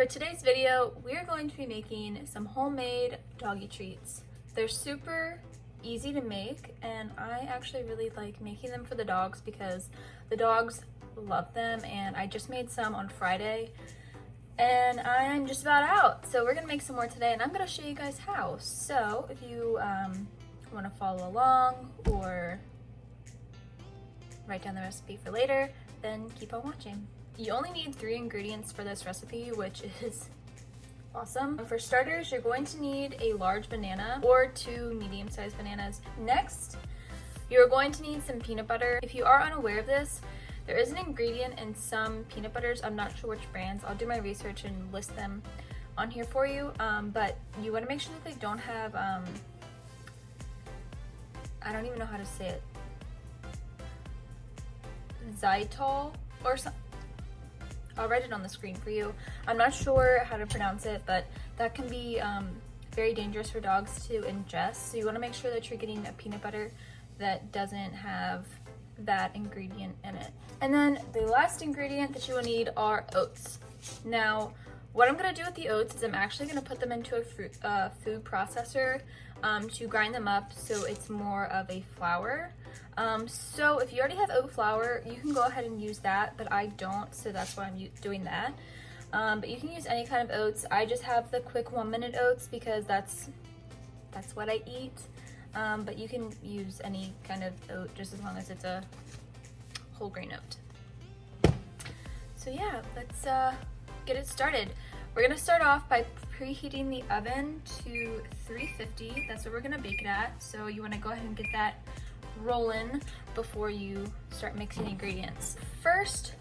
For today's video, we are going to be making some homemade doggy treats. They're super easy to make, and I actually really like making them for the dogs because the dogs love them, and I just made some on Friday and I'm just about out. So we're gonna make some more today, and I'm gonna show you guys how. So if you want to follow along or write down the recipe for later, then keep on watching. You only need 3 ingredients for this recipe, which is awesome. For starters, you're going to need a large banana or 2 medium-sized bananas. Next, you're going to need some peanut butter. If you are unaware of this, there is an ingredient in some peanut butters. I'm not sure which brands. I'll do my research and list them on here for you. But you want to make sure that they don't have, I don't even know how to say it, xylitol or something. I'll write it on the screen for you. I'm not sure how to pronounce it, but that can be very dangerous for dogs to ingest. So you want to make sure that you're getting a peanut butter that doesn't have that ingredient in it. And then the last ingredient that you will need are oats. Now, what I'm going to do with the oats is I'm actually going to put them into a food processor to grind them up so it's more of a flour. So if you already have oat flour, you can go ahead and use that, but I don't, so that's why I'm doing that. But you can use any kind of oats. I just have the quick 1-minute oats because that's what I eat. But you can use any kind of oat just as long as it's a whole grain oat. So yeah, let's get it started. We're gonna start off by preheating the oven to 350. That's what we're gonna bake it at. So you wanna go ahead and get that rolling before you start mixing ingredients. First,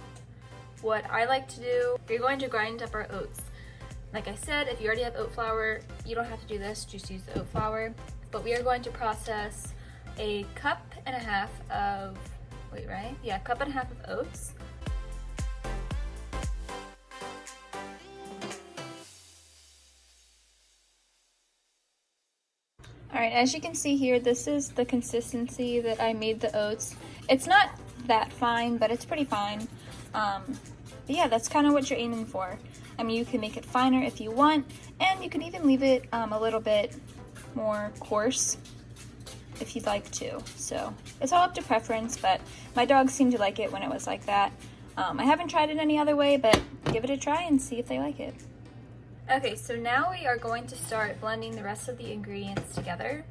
what I like to do, we're going to grind up our oats. Like I said, if you already have oat flour, you don't have to do this, just use the oat flour. But we are going to process a cup and a half of, cup and a half of oats. Alright, as you can see here, this is the consistency that I made the oats. It's not that fine, but it's pretty fine. But yeah, that's kind of what you're aiming for. I mean, you can make it finer if you want, and you can even leave it a little bit more coarse if you'd like to. So it's all up to preference, but my dogs seem to like it when it was like that. I haven't tried it any other way, but give it a try and see if they like it. Okay, so now we are going to start blending the rest of the ingredients together.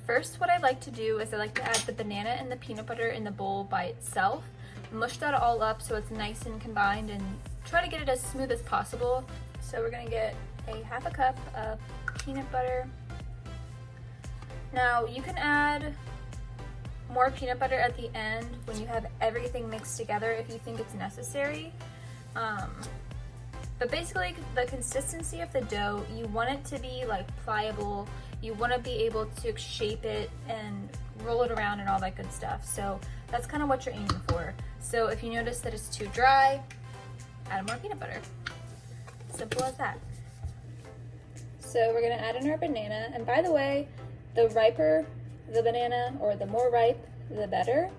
First, what I like to do is I like to add the banana and the peanut butter in the bowl by itself. Mush that all up so it's nice and combined and try to get it as smooth as possible. So we're gonna get a half a cup of peanut butter. Now you can add more peanut butter at the end when you have everything mixed together if you think it's necessary. But basically the consistency of the dough, you want it to be like pliable. You want to be able to shape it and roll it around and all that good stuff. So that's kind of what you're aiming for. So if you notice that it's too dry, add more peanut butter. Simple as that. So we're gonna add in our banana, and by the way, the riper the banana, or the more ripe, the better.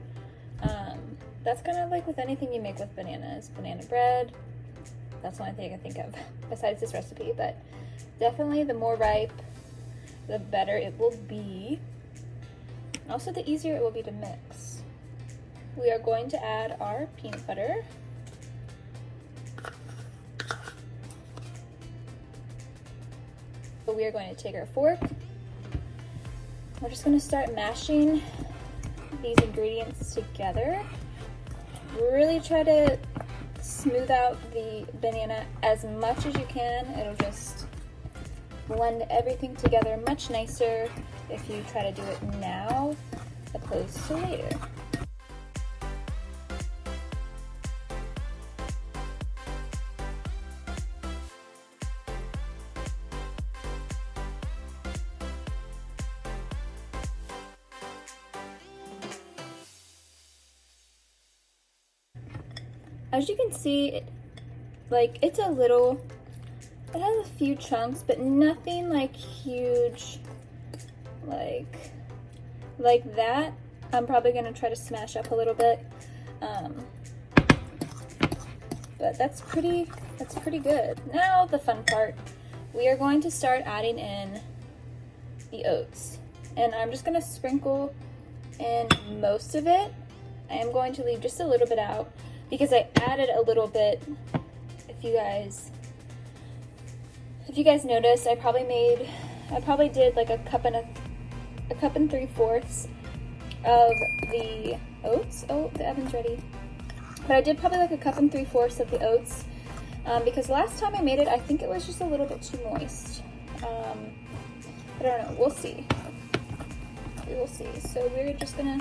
That's kind of like with anything you make with bananas. Banana bread, that's the only thing I can think of besides this recipe, but definitely the more ripe, the better it will be. Also, the easier it will be to mix. We are going to add our peanut butter. So we are going to take our fork. We're just going to start mashing these ingredients together. Really try to smooth out the banana as much as you can. It'll just blend everything together much nicer if you try to do it now opposed to later. As you can see, it's a little, it has a few chunks, but nothing like huge, like that. I'm probably gonna try to smash up a little bit. but that's pretty good. Now the fun part, we are going to start adding in the oats, and I'm just gonna sprinkle in most of it. I am going to leave just a little bit out because I added a little bit. If you guys noticed, I probably did like a cup and 3/4 of the oats. Oh, the oven's ready. But I did probably like a cup and 3/4 of the oats because last time I made it, I think it was just a little bit too moist. But I don't know, we'll see. We will see. So we're just gonna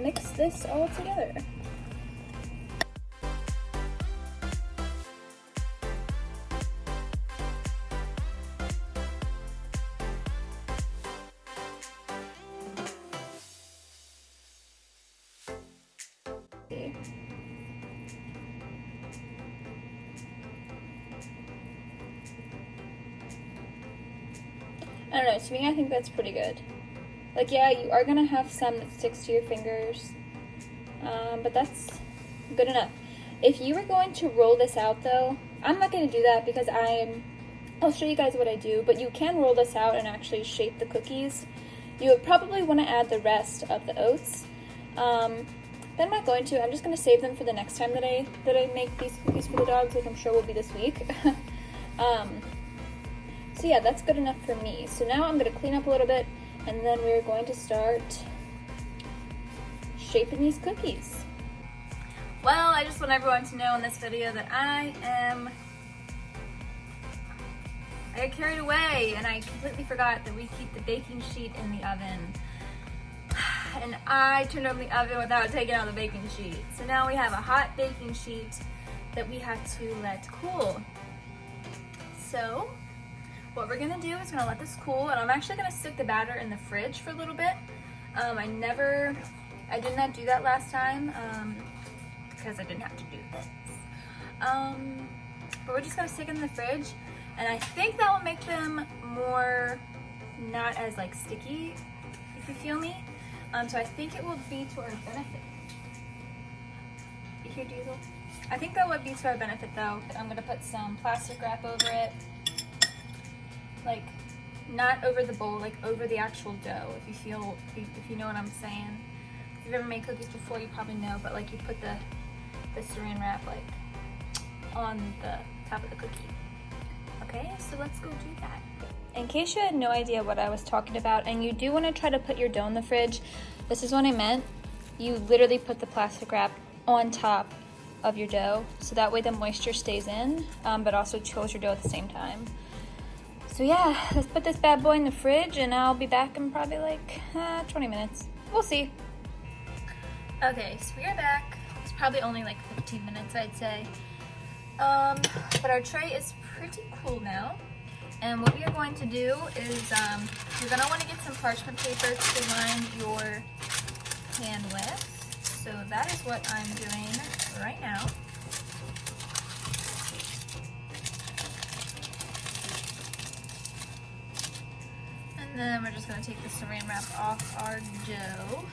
mix this all together. I don't know, to me I think that's pretty good. Like, yeah, you are gonna have some that sticks to your fingers, but that's good enough. If you were going to roll this out though, I'm not gonna do that because I'll show you guys what I do, but you can roll this out and actually shape the cookies. You would probably want to add the rest of the oats. But I'm not going to. I'm just going to save them for the next time that I make these cookies for the dogs, which I'm sure will be this week. So yeah, that's good enough for me. So now I'm going to clean up a little bit, and then we're going to start shaping these cookies. Well, I just want everyone to know in this video that I got carried away and I completely forgot that we keep the baking sheet in the oven. And I turned on the oven without taking out the baking sheet. So now we have a hot baking sheet that we have to let cool. So what we're gonna do is gonna let this cool, and I'm actually gonna stick the batter in the fridge for a little bit. I did not do that last time because I didn't have to do this. But we're just gonna stick it in the fridge, and I think that will make them more not as like sticky, if you feel me. So I think it will be to our benefit. You hear Diesel? I think that would be to our benefit though. I'm gonna put some plastic wrap over it. Like, not over the bowl, like over the actual dough, if you know what I'm saying. If you've ever made cookies before, you probably know, but like you put the saran wrap like on the top of the cookie. Okay, so let's go do that. In case you had no idea what I was talking about and you do want to try to put your dough in the fridge, this is what I meant. You literally put the plastic wrap on top of your dough, so that way the moisture stays in, but also chills your dough at the same time. So yeah, let's put this bad boy in the fridge and I'll be back in probably like 20 minutes. We'll see. Okay, so we are back. It's probably only like 15 minutes, I'd say. But our tray is pretty cool now. And what we are going to do is, you're going to want to get some parchment paper to line your pan with. So that is what I'm doing right now. And then we're just going to take the saran wrap off our dough.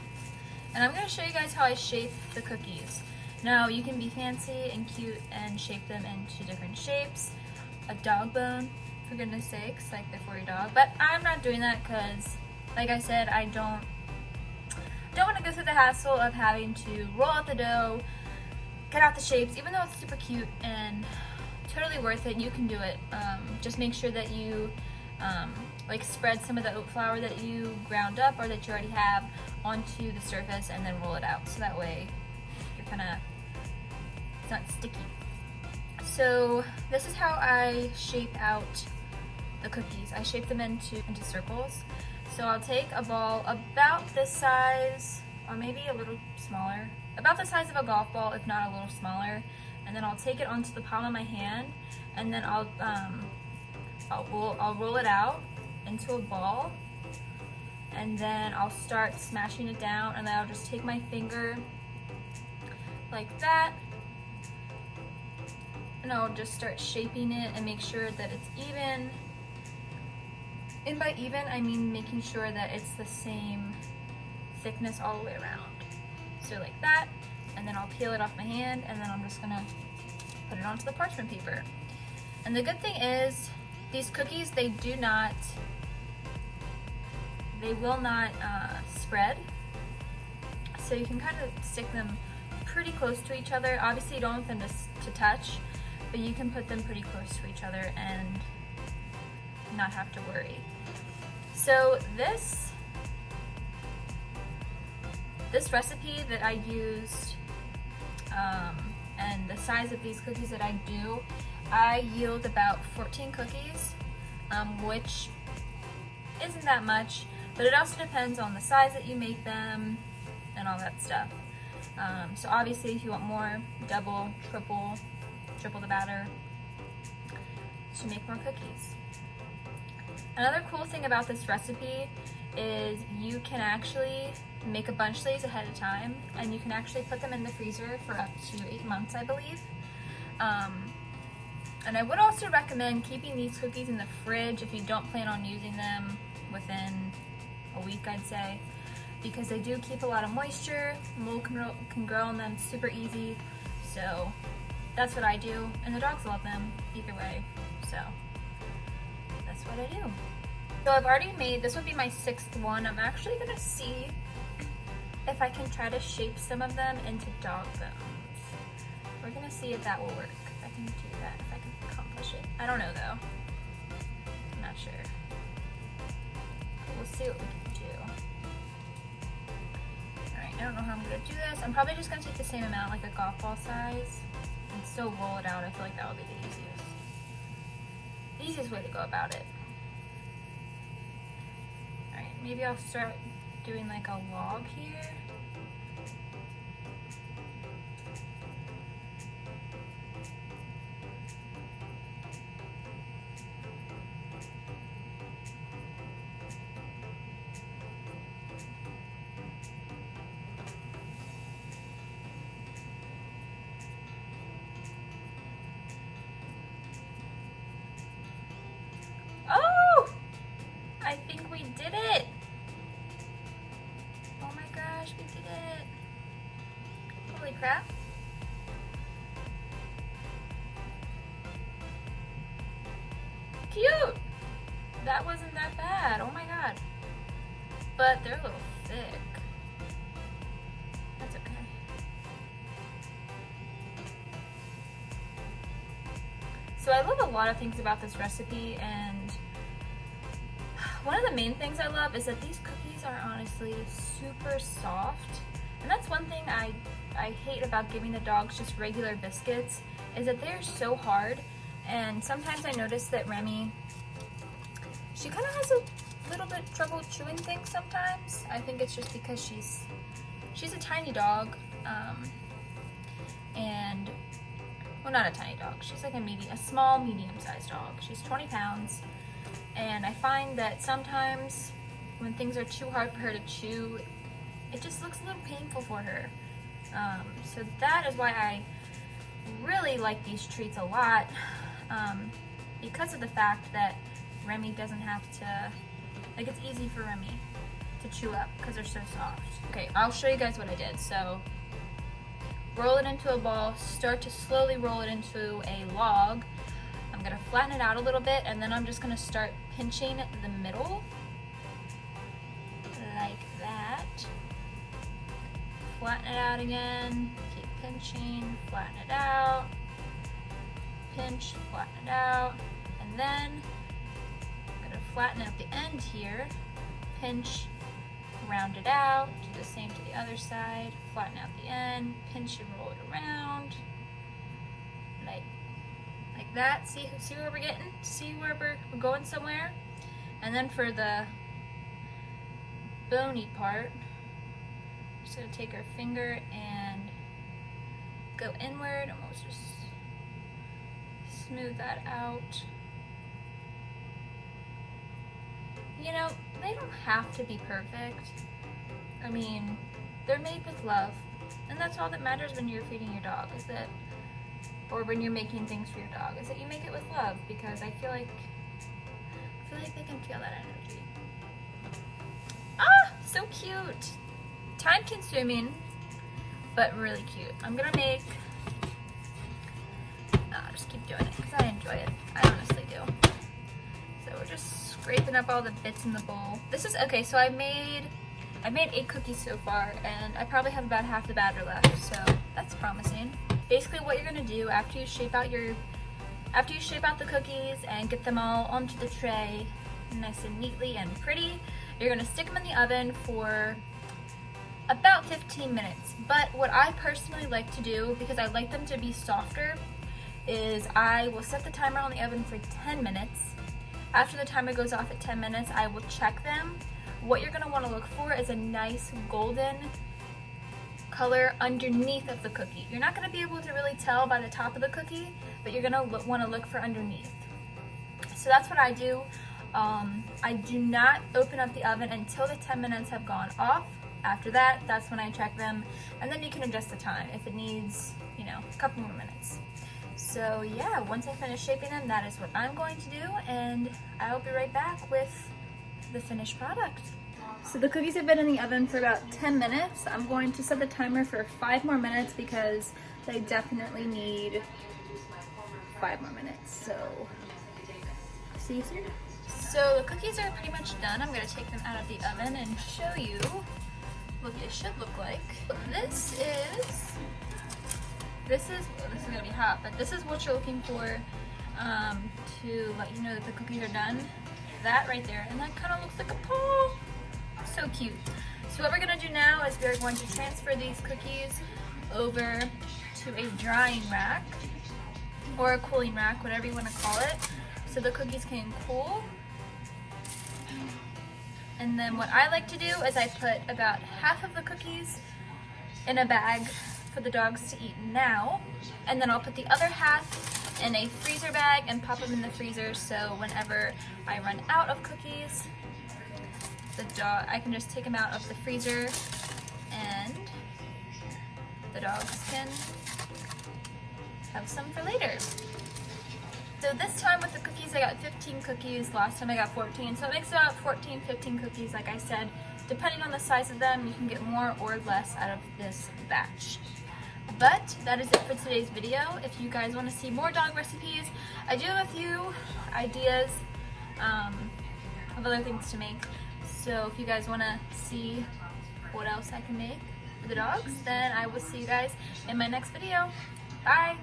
And I'm going to show you guys how I shape the cookies. Now, you can be fancy and cute and shape them into different shapes. A dog bone, for goodness sakes, like before your dog. But I'm not doing that because, like I said, I don't want to go through the hassle of having to roll out the dough, cut out the shapes, even though it's super cute and totally worth it. You can do it. Just make sure that you like spread some of the oat flour that you ground up or that you already have onto the surface and then roll it out. So that way you're it's not sticky. So this is how I shape out the cookies. I shape them into circles. So I'll take a ball about this size, or maybe a little smaller, about the size of a golf ball, if not a little smaller, and then I'll take it onto the palm of my hand, and then I'll roll it out into a ball, and then I'll start smashing it down, and then I'll just take my finger like that, and I'll just start shaping it and make sure that it's even. And by even, I mean making sure that it's the same thickness all the way around. So like that, and then I'll peel it off my hand, and then I'm just gonna put it onto the parchment paper. And the good thing is, these cookies, they will not spread. So you can kind of stick them pretty close to each other. Obviously you don't want them to touch, but you can put them pretty close to each other and not have to worry. So this recipe that I used, and the size of these cookies that I do, I yield about 14 cookies, which isn't that much, but it also depends on the size that you make them and all that stuff. So obviously if you want more, double, triple the batter to make more cookies. Another cool thing about this recipe is you can actually make a bunch of these ahead of time, and you can actually put them in the freezer for up to 8 months, I believe. And I would also recommend keeping these cookies in the fridge if you don't plan on using them within a week, I'd say, because they do keep a lot of moisture. Mold can grow on them super easy, so that's what I do, and the dogs love them either way, so that's what I do. So I've already made, this would be my 6th one. I'm actually gonna see if I can try to shape some of them into dog bones. We're gonna see if that will work, if I can do that, if I can accomplish it. I don't know though, I'm not sure. But we'll see what we can do. Alright, I don't know how I'm gonna do this. I'm probably just gonna take the same amount, like a golf ball size, and still roll it out. I feel like that would be the easiest. The easiest way to go about it. Alright, maybe I'll start doing like a log here. Oh! I think we did it! Oh my gosh, we did it! Holy crap. Cute! That wasn't that bad, oh my god. But they're a little thick. That's okay. So I love a lot of things about this recipe, and one of the main things I love is that these cookies are honestly super soft. And that's one thing I hate about giving the dogs just regular biscuits, is that they're so hard. And sometimes I notice that Remy, she kind of has a little bit trouble chewing things sometimes. I think it's just because she's a tiny dog, and well, not a tiny dog. She's like a small, medium-sized dog. She's 20 pounds, and I find that sometimes when things are too hard for her to chew, it just looks a little painful for her. So that is why I really like these treats a lot, because of the fact that Remy doesn't have to, like, it's easy for Remy to chew up because they're so soft. Okay, I'll show you guys what I did. So roll it into a ball, start to slowly roll it into a log. I'm gonna flatten it out a little bit, and then I'm just gonna start pinching the middle like that. Flatten it out again, keep pinching, flatten it out, pinch, flatten it out, and then I'm gonna flatten out the end here, pinch, round it out, do the same to the other side, flatten out the end, pinch and roll it around, like that. See where we're getting? See where we're going somewhere? And then for the bony part, I'm just gonna take our finger and go inward, and we'll just smooth that out. You know, they don't have to be perfect. I mean, they're made with love, and that's all that matters when you're feeding your dog, is that, or when you're making things for your dog, is that you make it with love, because I feel like they can feel that energy. Ah, so cute. Time consuming, but really cute. I'm gonna make just keep doing it because I enjoy it. I honestly do. So we're just scraping up all the bits in the bowl. This is, okay, so I made 8 cookies so far, and I probably have about half the batter left, so that's promising. Basically what you're gonna do after you shape out the cookies and get them all onto the tray nice and neatly and pretty, you're gonna stick them in the oven for about 15 minutes. But what I personally like to do, because I like them to be softer, is I will set the timer on the oven for 10 minutes. After the timer goes off at 10 minutes, I will check them. What you're gonna wanna look for is a nice golden color underneath of the cookie. You're not gonna be able to really tell by the top of the cookie, but you're gonna wanna look for underneath. So that's what I do. I do not open up the oven until the 10 minutes have gone off. After that, that's when I check them, and then you can adjust the time if it needs, you know, a couple more minutes. So yeah, once I finish shaping them, that is what I'm going to do, and I'll be right back with the finished product. So the cookies have been in the oven for about 10 minutes. I'm going to set the timer for 5 more minutes because they definitely need 5 more minutes. So, see you soon. So the cookies are pretty much done. I'm going to take them out of the oven and show you what they should look like. This is gonna be hot, but this is what you're looking for to let you know that the cookies are done. That right there, and that kind of looks like a paw. So cute. So what we're gonna do now is we're going to transfer these cookies over to a drying rack or a cooling rack, whatever you want to call it, so the cookies can cool. And then what I like to do is I put about half of the cookies in a bag for the dogs to eat now, and then I'll put the other half in a freezer bag and pop them in the freezer, so whenever I run out of cookies, I can just take them out of the freezer and the dogs can have some for later. So this time with the cookies, I got 15 cookies. Last time I got 14, so it makes about 14, 15 cookies. Like I said, depending on the size of them, you can get more or less out of this batch. But that is it for today's video. If you guys want to see more dog recipes, I do have a few ideas of other things to make. So if you guys want to see what else I can make for the dogs, then I will see you guys in my next video. Bye!